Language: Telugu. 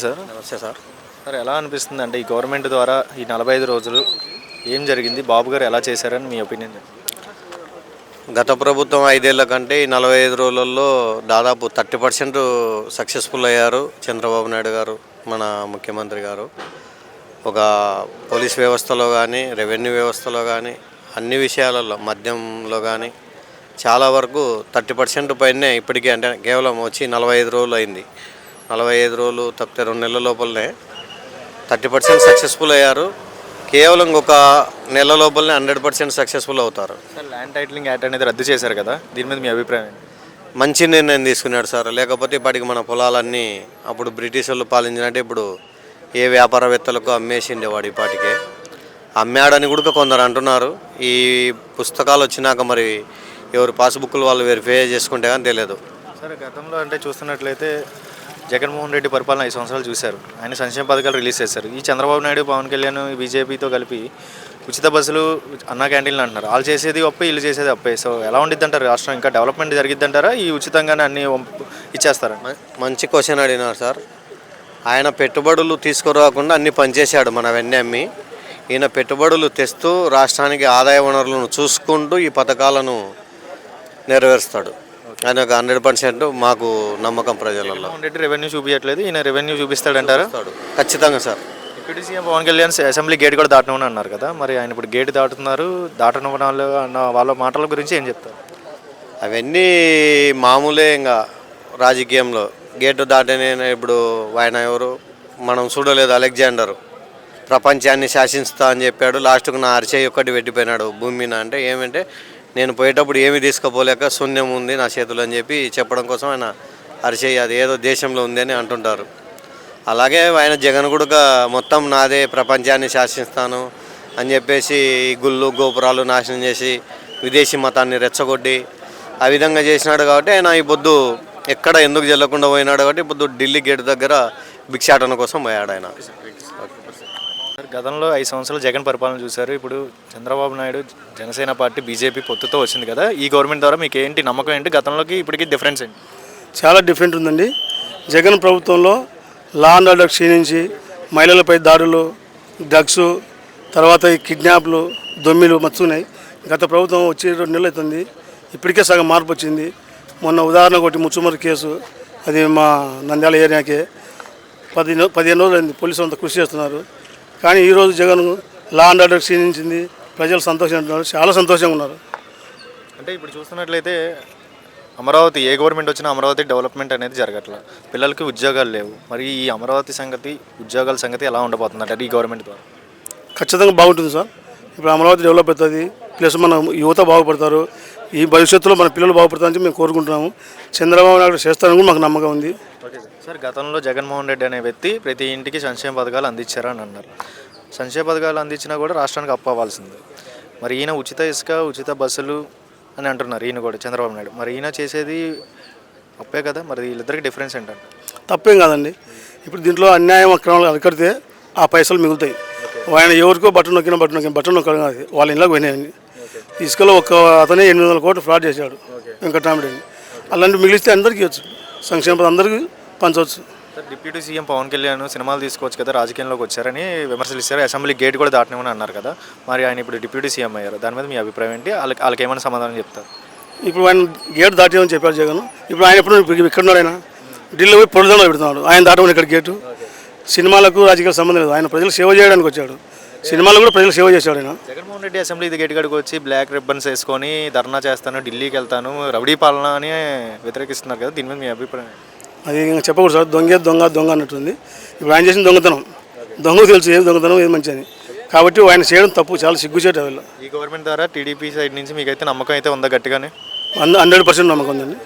సార్ నమస్తే సార్. సార్ ఎలా అనిపిస్తుంది అంటే ఈ గవర్నమెంట్ ద్వారా ఈ 45 రోజులు ఏం జరిగింది? బాబు గారు ఎలా చేశారని మీ ఒపీనియన్? గత ప్రభుత్వం 5 ఏళ్ల కంటే ఈ 45 రోజులలో దాదాపు 30% సక్సెస్ఫుల్ అయ్యారు చంద్రబాబు నాయుడు గారు, మన ముఖ్యమంత్రి గారు. ఒక పోలీస్ వ్యవస్థలో కానీ, రెవెన్యూ వ్యవస్థలో కానీ, అన్ని విషయాలలో, మద్యంలో కానీ చాలా వరకు 30% పైనే ఇప్పటికీ, అంటే కేవలం వచ్చి 45 రోజులు అయింది. 45 రోజులు తప్పితే 2 నెలల లోపలనే 30% సక్సెస్ఫుల్ అయ్యారు. కేవలం ఒక నెల లోపలనే 100% సక్సెస్ఫుల్ అవుతారు. సార్ ల్యాండ్ టైటిలింగ్ యాక్ట్ అనేది రద్దు చేశారు కదా, దీని మీద మీ అభిప్రాయం? మంచి నిర్ణయం తీసుకున్నాడు సార్. లేకపోతే ఇప్పటికి మన పొలాలన్నీ అప్పుడు బ్రిటిష్ వాళ్ళు పాలించినట్టే ఇప్పుడు ఏ వ్యాపారవేత్తలకు అమ్మేసిండేవాడు. ఇప్పటికే అమ్మాడని కూడా కొందరు అంటున్నారు. ఈ పుస్తకాలు వచ్చినాక మరి ఎవరు పాస్బుక్లు వాళ్ళు వెరిఫై చేసుకుంటే కానీ తెలియదు. సరే, గతంలో అంటే చూస్తున్నట్లయితే జగన్మోహన్ రెడ్డి పరిపాలన 5 సంవత్సరాలు చూశారు. ఆయన సంక్షేమ పథకాలు రిలీజ్ చేశారు. ఈ చంద్రబాబు నాయుడు, పవన్ కళ్యాణ్, బీజేపీతో కలిపి ఉచిత బస్సులు, అన్నా క్యాంటీన్లు అంటున్నారు. వాళ్ళు చేసేది అప్పే, వీళ్ళు చేసేది అప్పే. సో ఎలా ఉండిద్ది అంటారు? రాష్ట్రం ఇంకా డెవలప్మెంట్ జరిగిద్ది అంటారా? ఈ ఉచితంగానే అన్ని ఇచ్చేస్తారా? మంచి క్వశ్చన్ అడిగినారు సార్. ఆయన పెట్టుబడులు తీసుకురాకుండా అన్ని పనిచేశాడు మనవన్నీ అమ్మి. ఈయన పెట్టుబడులు తెస్తూ రాష్ట్రానికి ఆదాయ వనరులను చూసుకుంటూ ఈ పథకాలను నెరవేరుస్తాడు. ఆయన 100% మాకు నమ్మకం ప్రజలలో. రెవెన్యూ చూపించట్లేదు, ఈయన రెవెన్యూ చూపిస్తాడంటారా? ఖచ్చితంగా sir. Deputy CM Pawan Kalyan assembly gate కూడా దాటను అన్నారు కదా, మరి ఆయన ఇప్పుడు గేట్ దాటుతున్నారు, దాటను అన్న వాళ్ళ మాటల గురించి ఏం చెప్తారు? అవన్నీ మామూలే. ఇంకా రాజకీయంలో గేటు దాటనే. ఇప్పుడు ఆయన ఎవరు మనం చూడలేదు, అలెగ్జాండర్ ప్రపంచాన్ని శాసిస్తా అని చెప్పాడు. లాస్ట్కు నా అరిచేయి ఒక్కటి పెట్టిపోయినాడు భూమి మీద. అంటే ఏమంటే నేను పోయేటప్పుడు ఏమీ తీసుకుపోలేక శూన్యం ఉంది నా చేతులు అని చెప్పి చెప్పడం కోసం ఆయన అరిచేయి అది ఏదో దేశంలో ఉంది అని అంటుంటారు. అలాగే ఆయన జగన్ కూడా మొత్తం నాదే, ప్రపంచాన్ని శాసిస్తాను అని చెప్పేసి గుళ్ళు గోపురాలు నాశనం చేసి విదేశీ మతాన్ని రెచ్చగొట్టి ఆ విధంగా చేసినాడు. కాబట్టి ఆయన ఈ పొద్దు ఎక్కడ ఎందుకు చెల్లకుండా పోయినాడు. కాబట్టి ఇప్పుడు ఢిల్లీ గేట్ దగ్గర భిక్షాటన కోసం పోయాడు ఆయన. గతంలో 5 సంవత్సరాలు జగన్ పరిపాలన చూశారు. ఇప్పుడు చంద్రబాబు నాయుడు, జనసేన పార్టీ, బీజేపీ పొత్తుతో వచ్చింది కదా, ఈ గవర్నమెంట్ ద్వారా మీకు ఏంటి నమ్మకం? ఏంటి గతంలోకి ఇప్పటికీ డిఫరెన్స్ ఏంటి? చాలా డిఫరెంట్ ఉందండి. జగన్ ప్రభుత్వంలో లా అండ్ ఆర్డర్ క్షీణించి మహిళలపై దాడులు, డ్రగ్స్, తర్వాత ఈ కిడ్నాప్లు, దొమ్మిలు మచ్చున్నాయి. గత ప్రభుత్వం వచ్చి 2 నెలలు అవుతుంది, ఇప్పటికే సగం మార్పు వచ్చింది. మొన్న ఉదాహరణ ఒకటి ముచ్చుమరి కేసు, అది మా నంద్యాల ఏరియాకే 15 రోజులు అయింది. పోలీసులు అంతా కృషి చేస్తున్నారు. కానీ ఈరోజు జగన్ లా అండ్ ఆర్డర్ క్షీణించింది, ప్రజలు సంతోషంగా ఉంటున్నారు, చాలా సంతోషంగా ఉన్నారు. అంటే ఇప్పుడు చూస్తున్నట్లయితే అమరావతి, ఏ గవర్నమెంట్ వచ్చినా అమరావతి డెవలప్మెంట్ అనేది జరగట్లేదు. పిల్లలకి ఉద్యోగాలు లేవు. మరి ఈ అమరావతి సంగతి, ఉద్యోగాల సంగతి ఎలా ఉండబోతుంది అంటే ఈ గవర్నమెంట్ ద్వారా? ఖచ్చితంగా బాగుంటుంది సార్. ఇప్పుడు అమరావతి డెవలప్ అవుతుంది, ప్లస్ మన యువత బాగుపడతారు. ఈ భవిష్యత్తులో మన పిల్లలు బాగుపడతారని మేము కోరుకుంటున్నాము. చంద్రబాబు నాయుడు చేస్తారని కూడా మాకు నమ్మకం ఉంది. సార్, గతంలో జగన్మోహన్ రెడ్డి అనే వ్యక్తి ప్రతి ఇంటికి సంక్షేమ పథకాలు అందించారని అన్నారు. సంక్షేమ పథకాలు అందించినా కూడా రాష్ట్రానికి అవ్వాల్సింది. మరి ఈయన ఉచిత ఇసుక, ఉచిత బస్సులు అని అంటున్నారు. ఈయన కూడా చంద్రబాబు నాయుడు, మరి ఈయన చేసేది అప్పే కదా, మరి వీళ్ళిద్దరికి డిఫరెన్స్ ఏంటంటే? తప్పేం కాదండి. ఇప్పుడు దీంట్లో అన్యాయం అక్రమాలు అరికడితే ఆ పైసలు మిగులుతాయి. ఆయన ఎవరికో బట్టలు నొక్కడం కాదు, వాళ్ళ ఇళ్ళకి పోయినాయండి. ఇసుకలో అతనే 800 కోట్లు ఫ్రాడ్ చేశాడు వెంకటరామరెడ్డి. అలాంటి మిగిలిస్తే అందరికీ ఇవ్వచ్చు, సంక్షేమ అందరికీ పంచవచ్చు. Sir, deputy CM Pawan Kalyan సినిమాలు తీసుకోవచ్చు కదా, రాజకీయంలోకి వచ్చారని విమర్శలు ఇస్తారు. అసెంబ్లీ గేట్ కూడా దాటనివ్వని అన్నారు కదా, మరి ఆయన ఇప్పుడు డిప్యూటీ సీఎం అయ్యారు, దాని మీద మీ అభిప్రాయం ఏంటి? వాళ్ళకి ఏమైనా సమాధానం చెప్తారు? ఇప్పుడు ఆయన గేట్ దాటేమని చెప్పారు జగన్. ఇప్పుడు ఆయన ఎప్పుడు ఇక్కడున్నాడు, ఆయన ఢిల్లీ పోయి పొడిదంలో పెడుతున్నాడు. ఆయన దాటమని ఇక్కడ గేటు. సినిమాలకు రాజకీయాలకు సంబంధం లేదు, ఆయన ప్రజలు సేవ చేయడానికి వచ్చాడు. సినిమాలు కూడా ప్రజలు సేవ చేశాడు ఆయన. జగన్మోహన్ రెడ్డి అసెంబ్లీ గేట్ కాడికి వచ్చి బ్లాక్ రిబ్బన్స్ వేసుకొని ధర్నా చేస్తాను, ఢిల్లీకి వెళ్తాను, రౌడీ పాలన అని వ్యతిరేకిస్తున్నారు కదా, దీని మీద మీ అభిప్రాయం? అది ఇంకా చెప్పకూడదు సార్. దొంగ అన్నట్టుంది. ఇప్పుడు ఆయన చేసిన దొంగతనం, దొంగకు తెలుసు ఏది దొంగతనం ఏది మంచి అని. కాబట్టి ఆయన చేయడం తప్పు, చాలా సిగ్గుచేట వీళ్ళు. ఈ గవర్నమెంట్ ద్వారా టీడీపీ సైడ్ నుంచి మీకైతే నమ్మకం అయితే ఉందా గట్టిగానే? 100% నమ్మకం ఉందండి.